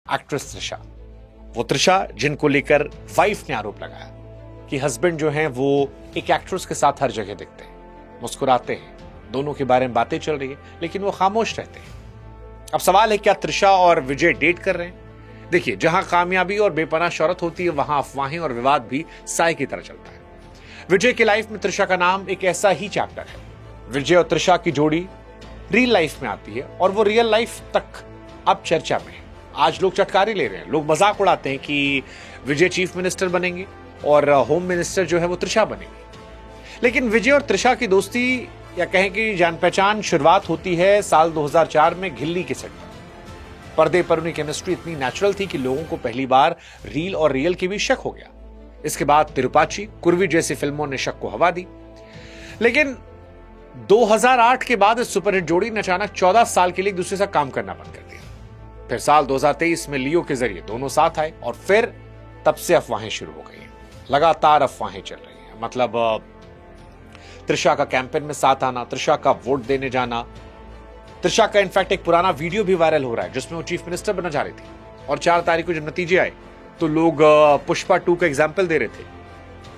Actress Trisha, वो त्रिशा जिनको लेकर वाइफ ने आरोप लगाया कि हस्बैंड जो हैं वो एक एक्ट्रेस के साथ हर जगह दिखते हैं, मुस्कुराते हैं, दोनों के बारे में बातें चल रही है लेकिन वो खामोश रहते हैं। अब सवाल है, क्या त्रिशा और विजय डेट कर रहे हैं? देखिए, जहां कामयाबी और बेपनाह शौहरत होती है वहां अफवाहें और विवाद भी साए की तरह चलता है। विजय की लाइफ में त्रिशा का नाम एक ऐसा ही चैप्टर है। विजय और त्रिशा की जोड़ी रियल लाइफ में आती है और वो रियल लाइफ तक अब चर्चा में है। आज लोग चटकारे ले रहे हैं, लोग मजाक उड़ाते हैं कि विजय चीफ मिनिस्टर बनेंगे और होम मिनिस्टर जो है वो त्रिशा बनेंगे। लेकिन विजय और त्रिशा की दोस्ती या कहें कि जान पहचान शुरुआत होती है साल 2004 में घिल्ली के सेट पर। पर्दे पर उनकी केमिस्ट्री इतनी नेचुरल थी कि लोगों को पहली बार रील और रियल के भी शक हो गया। इसके बाद तिरुपाची, कुर्वी जैसी फिल्मों ने शक को हवा दी। लेकिन 2008 के बाद इस सुपरहिट जोड़ी ने अचानक 14 साल के लिए एक दूसरे से काम करना बंद कर दिया। फिर साल 2023 में लियो के जरिए दोनों साथ आए और फिर तब से अफवाहें शुरू हो गई हैं। लगातार अफवाहें चल रही हैं। मतलब त्रिशा का कैंपेन में साथ आना, त्रिशा का वोट देने जाना, त्रिशा का इनफैक्ट एक पुराना वीडियो भी वायरल हो रहा है जिसमें वो चीफ मिनिस्टर बनना चाह रही थी। और 4 तारीख को जब नतीजे आए तो लोग पुष्पा 2 का एग्जाम्पल दे रहे थे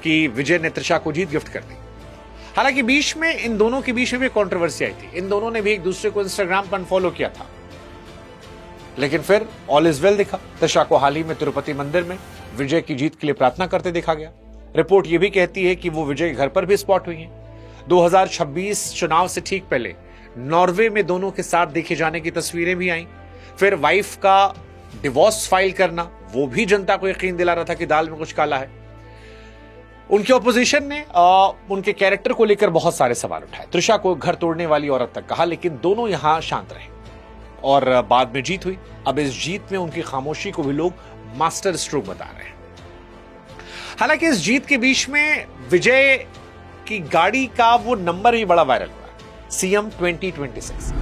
कि विजय ने त्रिशा को जीत गिफ्ट कर दी। हालांकि बीच में इन दोनों के बीच में भी कंट्रोवर्सी आई थी। इन दोनों ने भी एक दूसरे को इंस्टाग्राम पर अनफॉलो किया था। लेकिन फिर ऑल इज वेल दिखा। त्रिशा को हाल ही में तिरुपति मंदिर में विजय की जीत के लिए प्रार्थना करते देखा गया। रिपोर्ट यह भी कहती है कि वो विजय के घर पर भी स्पॉट हुई हैं। 2026 चुनाव से ठीक पहले नॉर्वे में दोनों के साथ देखे जाने की तस्वीरें भी आई। फिर वाइफ का डिवोर्स फाइल करना, वो भी जनता को यकीन दिला रहा था कि दाल में कुछ काला है। उनके ऑपोजिशन ने उनके कैरेक्टर को लेकर बहुत सारे सवाल उठाए। त्रिशा को घर तोड़ने वाली औरत तक कहा, लेकिन दोनों यहां शांत रहे और बाद में जीत हुई। अब इस जीत में उनकी खामोशी को भी लोग मास्टर स्ट्रोक बता रहे हैं। हालांकि इस जीत के बीच में विजय की गाड़ी का वो नंबर भी बड़ा वायरल हुआ है, सीएम 2026।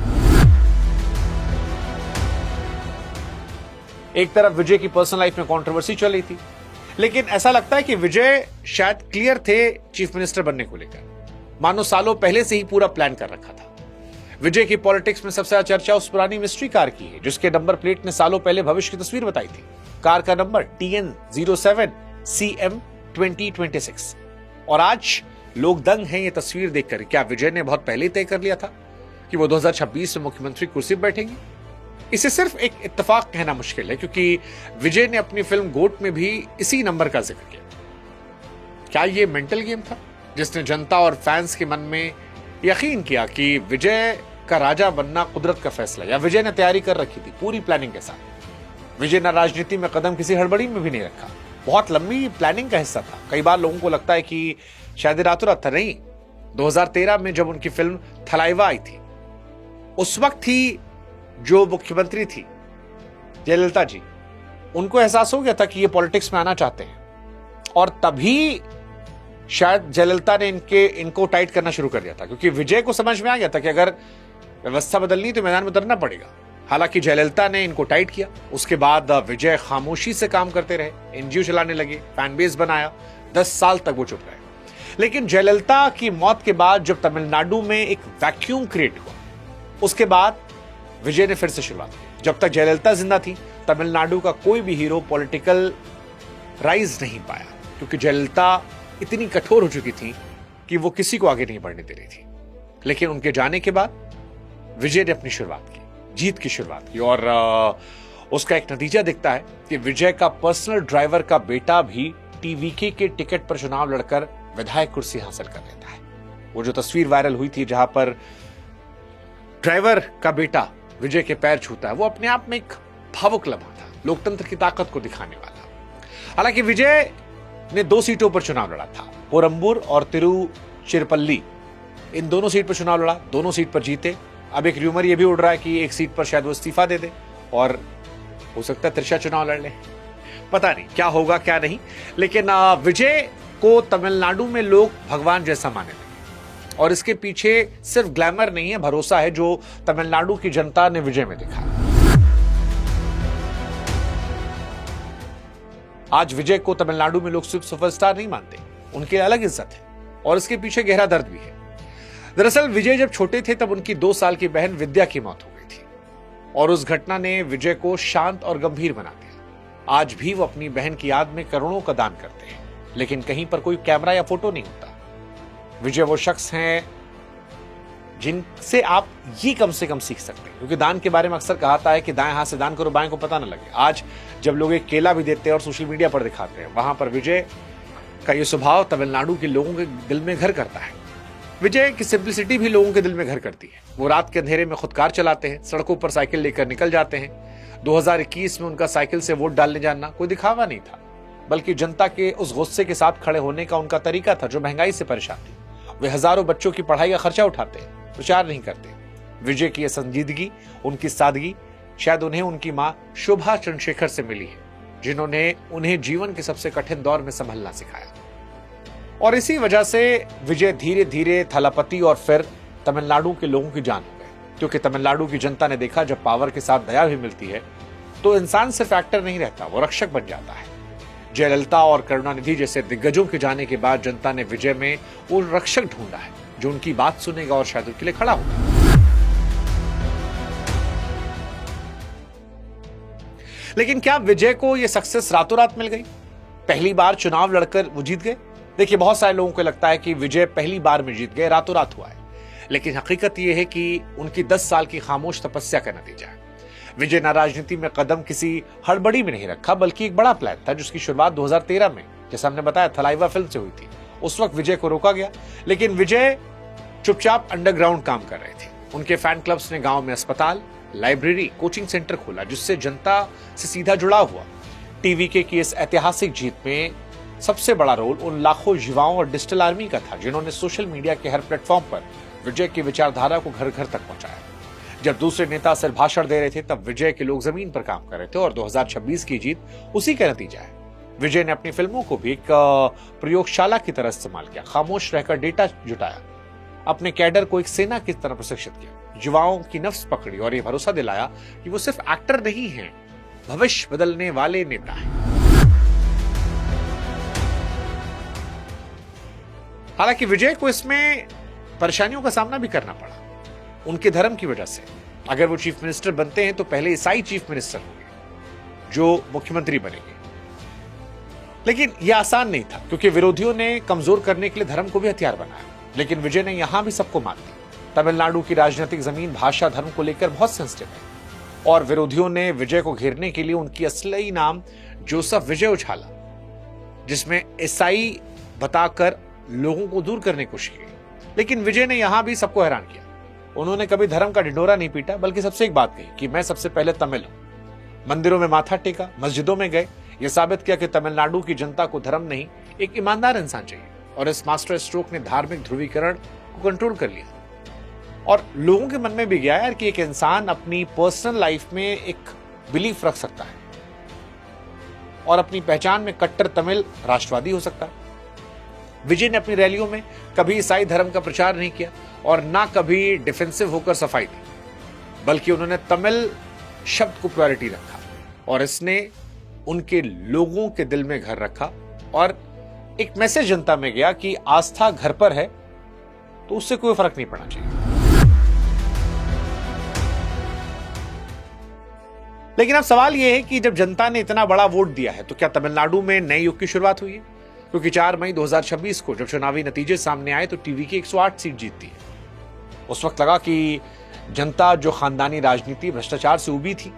एक तरफ विजय की पर्सनल लाइफ में कंट्रोवर्सी चल रही थी, लेकिन ऐसा लगता है कि विजय शायद क्लियर थे चीफ मिनिस्टर बनने को लेकर, मानो सालों पहले से ही पूरा प्लान कर रखा था। विजय की पॉलिटिक्स में सबसे ज्यादा चर्चा उस पुरानी मिस्ट्री कार की है जिसके नंबर प्लेट ने सालों पहले भविष्य की तस्वीर बताई थी। कार का नंबर TN07 CM 2026। और आज लोग दंग हैं ये तस्वीर देखकर। क्या विजय ने बहुत पहले तय कर लिया था कि वो 2026 में मुख्यमंत्री कुर्सी पर बैठेंगे? इसे सिर्फ एक इत्तेफाक कहना मुश्किल है, क्योंकि विजय ने अपनी फिल्म गोट में भी इसी नंबर का जिक्र किया। क्या ये मेंटल गेम था जिसने जनता और फैंस के मन में यकीन किया कि विजय का राजा बनना कुदरत का फैसला, या विजय ने तैयारी कर रखी थी पूरी प्लानिंग के साथ? विजय ने राजनीति में कदम किसी हड़बड़ी में भी नहीं रखा, बहुत लंबी प्लानिंग का हिस्सा था। कई बार लोगों को लगता है कि शायद रातों रात था। नहीं, 2013 में जब उनकी फिल्म थलाइवा आई थी, उस वक्त ही जो मुख्यमंत्री थी जयललिता जी, उनको एहसास हो गया था कि ये पॉलिटिक्स में आना चाहते हैं। और तभी शायद जयललिता ने इनको टाइट करना शुरू कर दिया था, क्योंकि विजय को समझ में आ गया था कि अगर व्यवस्था बदलनी तो मैदान में उतरना पड़ेगा। हालांकि जयललिता ने इनको टाइट किया। उसके बाद विजय खामोशी से काम करते रहे, एनजीओ चलाने लगे, फैन बेस बनाया। 10 साल तक वो चुप रहे। लेकिन जयललिता की मौत के बाद जब तमिलनाडु में एक वैक्यूम क्रिएट हुआ, उसके बाद विजय ने फिर से शुरुआत की। जब तक जयललिता जिंदा थी, तमिलनाडु का कोई भी हीरो पॉलिटिकल राइज नहीं पाया, क्योंकि जयललिता इतनी कठोर हो चुकी थी कि वो किसी को आगे नहीं बढ़ने दे रही थी। लेकिन उनके जाने के बाद विजय ने अपनी शुरुआत की, जीत की शुरुआत की। और उसका एक नतीजा दिखता है कि विजय का पर्सनल ड्राइवर का बेटा भी टीवीके के टिकट पर चुनाव लड़कर विधायक कुर्सी हासिल कर लेता है। वो जो तस्वीर वायरल हुई थी जहां पर ड्राइवर का बेटा विजय के पैर छूता है, वो अपने आप में एक भावुक लम्हा था, लोकतंत्र की ताकत को दिखाने वाला। हालांकि विजय ने 2 सीटों पर चुनाव लड़ा था, पोरंबूर और तिरुचिरापल्ली। इन दोनों सीट पर चुनाव लड़ा, दोनों सीट पर जीते। अब एक र्यूमर यह भी उड़ रहा है कि एक सीट पर शायद वो इस्तीफा दे दे और हो सकता है त्रिशा चुनाव लड़ ले। पता नहीं क्या होगा क्या नहीं। लेकिन विजय को तमिलनाडु में लोग भगवान जैसा माने थे, और इसके पीछे सिर्फ ग्लैमर नहीं है, भरोसा है जो तमिलनाडु की जनता ने विजय में देखा। आज विजय को तमिलनाडु में लोग सिर्फ सुपरस्टार नहीं मानते, उनकी अलग इज्जत है और इसके पीछे गहरा दर्द भी है। दरअसल विजय जब छोटे थे तब उनकी 2 साल की बहन विद्या की मौत हो गई थी। और उस घटना ने विजय को शांत और गंभीर बना दिया। आज भी वो अपनी बहन की याद में करोड़ों का दान करते हैं, लेकिन कहीं पर कोई कैमरा या फोटो नहीं होता। विजय वो शख्स हैं जिनसे आप ये कम से कम सीख सकते हैं, क्योंकि दान के बारे में अक्सर कहा है कि दाएं हाथ से दान करो, बाएं को पता न लगे। आज जब लोग एक केला भी देते हैं और सोशल मीडिया पर दिखाते हैं, वहां पर विजय का ये स्वभाव तमिलनाडु के लोगों के दिल में घर करता है। विजय की सिंप्लिसिटी भी लोगों के दिल में घर करती है। वो रात के अंधेरे में खुद कार चलाते हैं, सड़कों पर साइकिल लेकर निकल जाते हैं। 2021 में उनका साइकिल से वोट डालने जाना कोई दिखावा नहीं था, बल्कि जनता के उस गुस्से के साथ खड़े होने का उनका तरीका था जो महंगाई से परेशान थी। वे हजारों बच्चों की पढ़ाई का खर्चा उठाते हैं, प्रचार नहीं करते। विजय की यह संजीदगी, उनकी सादगी शायद उन्हें उनकी मां शोभा चंद्रशेखर से मिली है, जिन्होंने उन्हें जीवन के सबसे कठिन दौर में संभलना सिखाया। और इसी वजह से विजय धीरे धीरे थलापति और फिर तमिलनाडु के लोगों की जान हो गए, क्योंकि तमिलनाडु की जनता ने देखा जब पावर के साथ दया भी मिलती है तो इंसान सिर्फ एक्टर नहीं रहता, वो रक्षक बन जाता है। जयललिता और करुणानिधि जैसे दिग्गजों के जाने के बाद जनता ने विजय में वो रक्षक ढूंढा है जो उनकी बात सुनेगा और शायद उनके लिए खड़ा होगा। लेकिन क्या विजय को यह सक्सेस रातों रात मिल गई? पहली बार चुनाव लड़कर वो जीत गए? देखिए, बहुत सारे लोगों को लगता है कि विजय पहली बार में जीत गए, रातों रात हुआ है। लेकिन हकीकत यह है कि उनकी 10 साल की खामोश तपस्या का नतीजा है। विजय ने राजनीति में कदम किसी हड़बड़ी में नहीं रखा, बल्कि एक बड़ा प्लान था जिसकी शुरुआत 2013 में, जैसा हमने बताया, थलाइवा फिल्म से हुई थी। उस वक्त विजय को रोका गया, लेकिन विजय चुपचाप अंडरग्राउंड काम कर रहे थे। उनके फैन क्लब्स ने गांव में अस्पताल, लाइब्रेरी, कोचिंग सेंटर खोला, जिससे जनता से सीधा जुड़ाव हुआ। टीवीके की इस ऐतिहासिक जीत में सबसे बड़ा रोल उन लाखों युवाओं और डिजिटल आर्मी का था जिन्होंने सोशल मीडिया के हर प्लेटफॉर्म पर विजय की विचारधारा को घर घर तक पहुंचाया। जब दूसरे नेता सिर्फ भाषण दे रहे थे, तब विजय के लोग जमीन पर काम कर रहे थे, और 2026 की जीत उसी का नतीजा है। विजय ने अपनी फिल्मों को भी एक प्रयोगशाला की तरह इस्तेमाल किया, खामोश रहकर डेटा जुटाया, अपने कैडर को एक सेना की तरह प्रशिक्षित किया, युवाओं की नफ्स पकड़ी और यह भरोसा दिलाया कि वो सिर्फ एक्टर नहीं है, भविष्य बदलने वाले नेता हैं। हालांकि विजय को इसमें परेशानियों का सामना भी करना पड़ा, उनके धर्म की वजह से। अगर वो चीफ मिनिस्टर बनते हैं तो पहले ईसाई चीफ मिनिस्टर होंगे जो मुख्यमंत्री बनेंगे। लेकिन यह आसान नहीं था, क्योंकि विरोधियों ने कमजोर करने के लिए धर्म को भी हथियार बनाया। लेकिन विजय ने यहां भी सबको मात दी। तमिलनाडु की राजनीतिक जमीन भाषा, धर्म को लेकर बहुत सेंसिटिव है, और विरोधियों ने विजय को घेरने के लिए उनकी असली नाम जोसेफ विजय उछाला, जिसमें ईसाई बताकर लोगों को दूर करने की कोशिश की। लेकिन विजय ने यहां भी सबको हैरान किया। उन्होंने कभी धर्म का ढिंढोरा नहीं पीटा, बल्कि सबसे एक बात कही कि मैं सबसे पहले तमिल हूं। मंदिरों में माथा टेका, मस्जिदों में गए, यह साबित किया कि तमिलनाडु की जनता को धर्म नहीं, एक ईमानदार इंसान चाहिए। और इस मास्टर स्ट्रोक ने धार्मिक ध्रुवीकरण को कंट्रोल कर लिया, और लोगों के मन में भी गया यार कि एक इंसान अपनी पर्सनल लाइफ में एक बिलीफ रख सकता है और अपनी पहचान में कट्टर तमिल राष्ट्रवादी हो सकता है। विजय ने अपनी रैलियों में कभी ईसाई धर्म का प्रचार नहीं किया और ना कभी डिफेंसिव होकर सफाई दी, बल्कि उन्होंने तमिल शब्द को प्रायोरिटी रखा, और इसने उनके लोगों के दिल में घर रखा। और एक मैसेज जनता में गया कि आस्था घर पर है तो उससे कोई फर्क नहीं पड़ना चाहिए। लेकिन अब सवाल यह है कि जब जनता ने इतना बड़ा वोट दिया है तो क्या तमिलनाडु में नए युग की शुरुआत हुई है? क्योंकि 4 मई 2026 को जब चुनावी नतीजे सामने आए तो टीवी की 108 सीट जीतती है। उस वक्त लगा कि जनता जो खानदानी राजनीति, भ्रष्टाचार से उबी थी,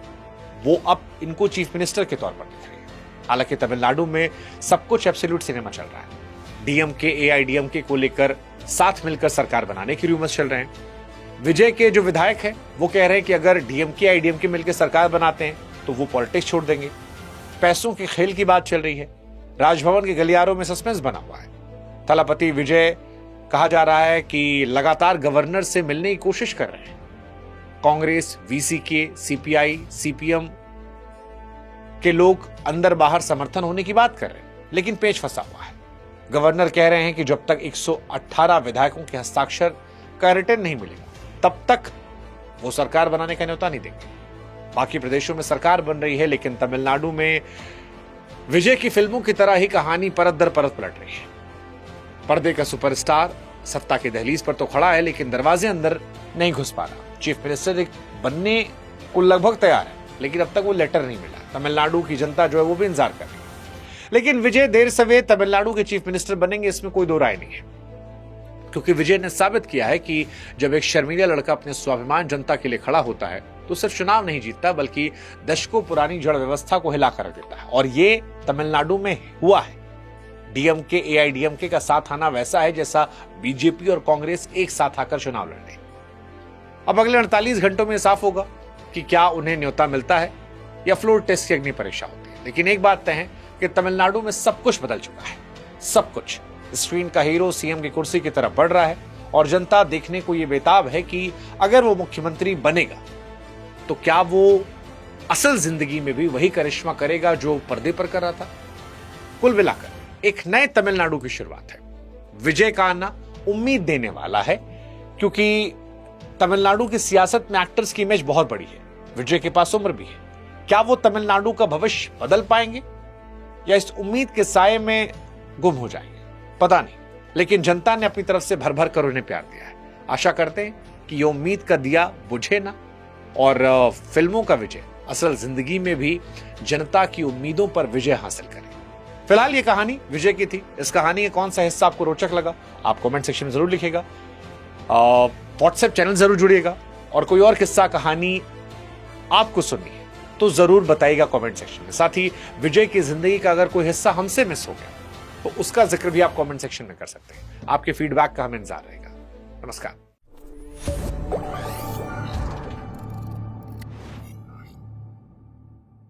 वो अब इनको चीफ मिनिस्टर के तौर पर दिख रही है। हालांकि तमिलनाडु में सब कुछ एब्सोल्यूट सिनेमा चल रहा है। डीएमके, एआईडीएमके को लेकर साथ मिलकर सरकार बनाने की रूमर्स चल रहे हैं। विजय के जो विधायक हैं वो कह रहे हैं कि अगर डीएमके आईडीएमके मिलकर सरकार बनाते हैं तो वो पॉलिटिक्स छोड़ देंगे। पैसों के खेल की बात चल रही है। राजभवन के गलियारों में सस्पेंस बना हुआ है। थलापति विजय कहा जा रहा है कि लगातार गवर्नर से मिलने की कोशिश कर रहे हैं। कांग्रेस, वीसीके, सीपीआई, सीपीएम के लोग अंदर बाहर समर्थन होने की बात कर रहे हैं, लेकिन पेच फंसा हुआ है। गवर्नर कह रहे हैं कि जब तक 118 विधायकों के हस्ताक्षर का रिटर्न नहीं मिलेगा तब तक वो सरकार बनाने का न्योता नहीं देंगे। बाकी प्रदेशों में सरकार बन रही है, लेकिन तमिलनाडु में विजय की फिल्मों की तरह ही कहानी परत दर परत पलट रही है। पर्दे का सुपरस्टार सत्ता की दहलीज पर तो खड़ा है, लेकिन दरवाजे अंदर नहीं घुस पा रहा। चीफ मिनिस्टर बनने कुल लगभग तैयार है, लेकिन अब तक वो लेटर नहीं मिला। तमिलनाडु की जनता जो है वो भी इंतजार कर रही है। लेकिन विजय देर सवेर तमिलनाडु के चीफ मिनिस्टर बनेंगे, इसमें कोई दो राय नहीं है, क्योंकि विजय ने साबित किया है कि जब एक शर्मीला लड़का अपने स्वाभिमान जनता के लिए खड़ा होता है तो सिर्फ चुनाव नहीं जीतता, बल्कि दशकों पुरानी जड़ व्यवस्था को हिलाकर रख देता है। और ये तमिलनाडु में हुआ है। डीएमके एआईडीएमके का साथ आना वैसा है जैसा बीजेपी और कांग्रेस एक साथ आकर चुनाव लड़ रहे। अब अगले 48 घंटों में साफ होगा कि क्या उन्हें न्योता मिलता है या फ्लोर टेस्ट की अग्नि परीक्षा होती है। लेकिन एक बात तय है कि तमिलनाडु में सब कुछ बदल चुका है, सब कुछ। स्क्रीन का हीरो सीएम की कुर्सी की तरफ बढ़ रहा है और जनता देखने को यह बेताब है कि अगर वो मुख्यमंत्री बनेगा तो क्या वो असल जिंदगी में भी वही करिश्मा करेगा जो पर्दे पर कर रहा था। कुल मिलाकर एक नए तमिलनाडु की शुरुआत है। विजय का आना उम्मीद देने वाला है, क्योंकि तमिलनाडु की सियासत में एक्टर्स की इमेज बहुत बड़ी है। विजय के पास उम्र भी है। क्या वो तमिलनाडु का भविष्य बदल पाएंगे या इस उम्मीद के साये में गुम हो जाएंगे, पता नहीं। लेकिन जनता ने अपनी तरफ से भर भर कर उन्हें प्यार दिया है। आशा करते हैं कि ये उम्मीद का दिया बुझे ना और फिल्मों का विजय असल जिंदगी में भी जनता की उम्मीदों पर विजय हासिल करे। फिलहाल ये कहानी विजय की थी। इस कहानी का कौन सा हिस्सा आपको रोचक लगा, आप कमेंट सेक्शन में जरूर लिखिएगा। व्हाट्सएप चैनल जरूर जुड़िएगा और कोई और किस्सा कहानी आपको सुननी है तो जरूर बताइएगा कमेंट सेक्शन में। साथ ही विजय की जिंदगी का अगर कोई हिस्सा हमसे मिस हो गया तो उसका जिक्र भी आप कमेंट सेक्शन में कर सकते हैं। आपके फीडबैक का हमें इंतजार रहेगा। नमस्कार।